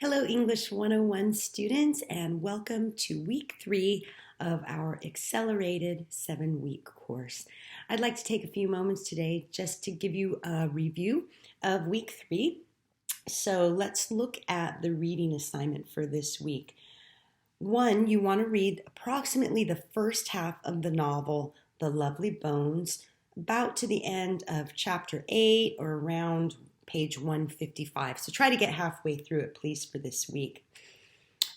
Hello, English 101 students, and welcome to week 3 of our accelerated 7-week course. I'd like to take a few moments today just to give you a review of week 3. So let's look at the reading assignment for this week. 1, you want to read approximately the first half of the novel, The Lovely Bones, about to the end of chapter 8 or around page 155. So try to get halfway through it, please, for this week.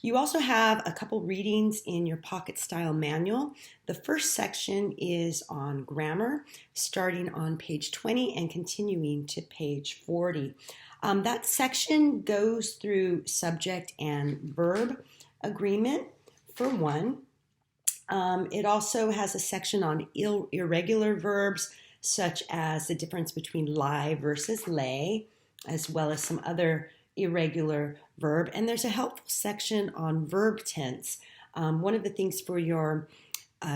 You also have a couple readings in your pocket style manual. The first section is on grammar, starting on page 20 and continuing to page 40. That section goes through subject and verb agreement for one. It also has a section on irregular verbs, such as the difference between lie versus lay, as well as some other irregular verb. And there's a helpful section on verb tense. One of the things for your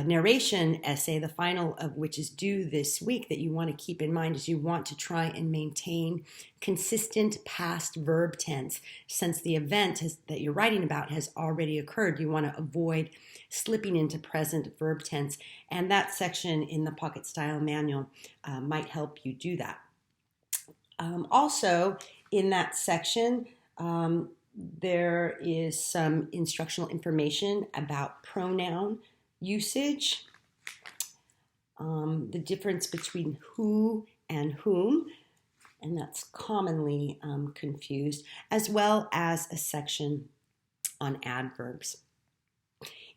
narration essay, the final of which is due this week, that you want to keep in mind is you want to try and maintain consistent past verb tense. Since the event that you're writing about has already occurred, you want to avoid slipping into present verb tense, and that section in the Pocket Style Manual might help you do that. Also, in that section, there is some instructional information about pronoun usage, the difference between who and whom, and that's commonly confused, as well as a section on adverbs.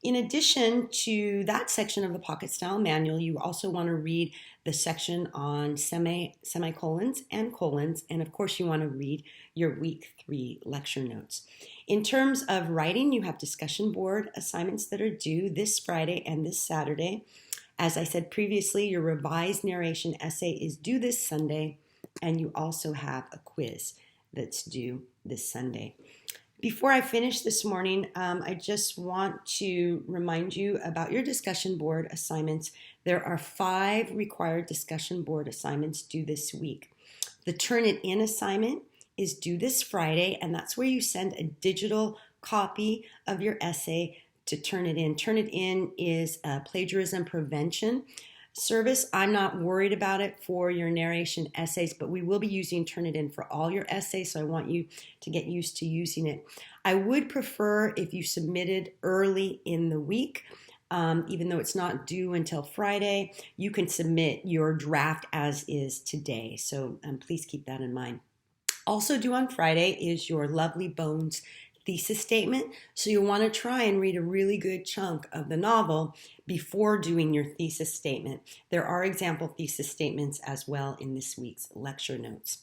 In addition to that section of the Pocket Style Manual, you also want to read the section on semicolons and colons, and of course you want to read your week 3 lecture notes. In terms of writing, you have discussion board assignments that are due this Friday and this Saturday. As I said previously, your revised narration essay is due this Sunday, and you also have a quiz that's due this Sunday. Before I finish this morning, I just want to remind you about your discussion board assignments. There are 5 required discussion board assignments due this week. The Turn It In assignment is due this Friday, and that's where you send a digital copy of your essay to Turn It In. Turn It In is a plagiarism prevention service. I'm not worried about it for your narration essays, but we will be using Turn It In for all your essays, so I want you to get used to using it. I would prefer if you submitted early in the week. Even though it's not due until Friday, you can submit your draft as is today, so please keep that in mind. Also due on Friday is your Lovely Bones thesis statement, so you'll want to try and read a really good chunk of the novel before doing your thesis statement. There are example thesis statements as well in this week's lecture notes.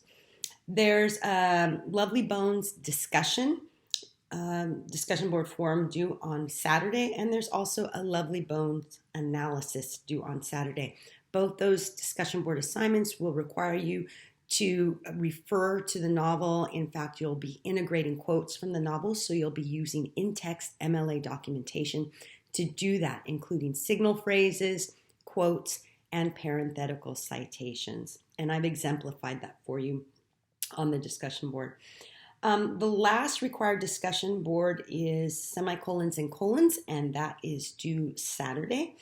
There's a Lovely Bones discussion board forum due on Saturday, and there's also a Lovely Bones analysis due on Saturday. Both those discussion board assignments will require you to refer to the novel. In fact, you'll be integrating quotes from the novel, so you'll be using in-text MLA documentation to do that, including signal phrases, quotes, and parenthetical citations. And I've exemplified that for you on the discussion board. The last required discussion board is semicolons and colons, and that is due Saturday.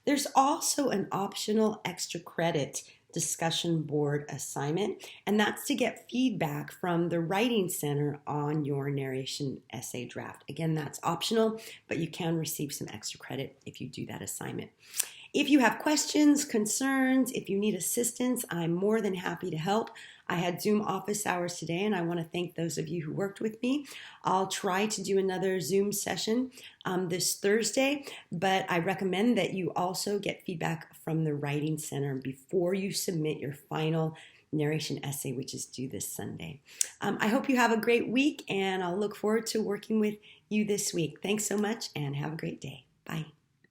There's also an optional extra credit discussion board assignment, and that's to get feedback from the Writing Center on your narration essay draft. Again, that's optional, but you can receive some extra credit if you do that assignment. If you have questions, concerns, if you need assistance, I'm more than happy to help. I had Zoom office hours today, and I want to thank those of you who worked with me. I'll try to do another Zoom session this Thursday, but I recommend that you also get feedback from the Writing Center before you submit your final narration essay, which is due this Sunday. I hope you have a great week, and I'll look forward to working with you this week. Thanks so much, and have a great day. Bye.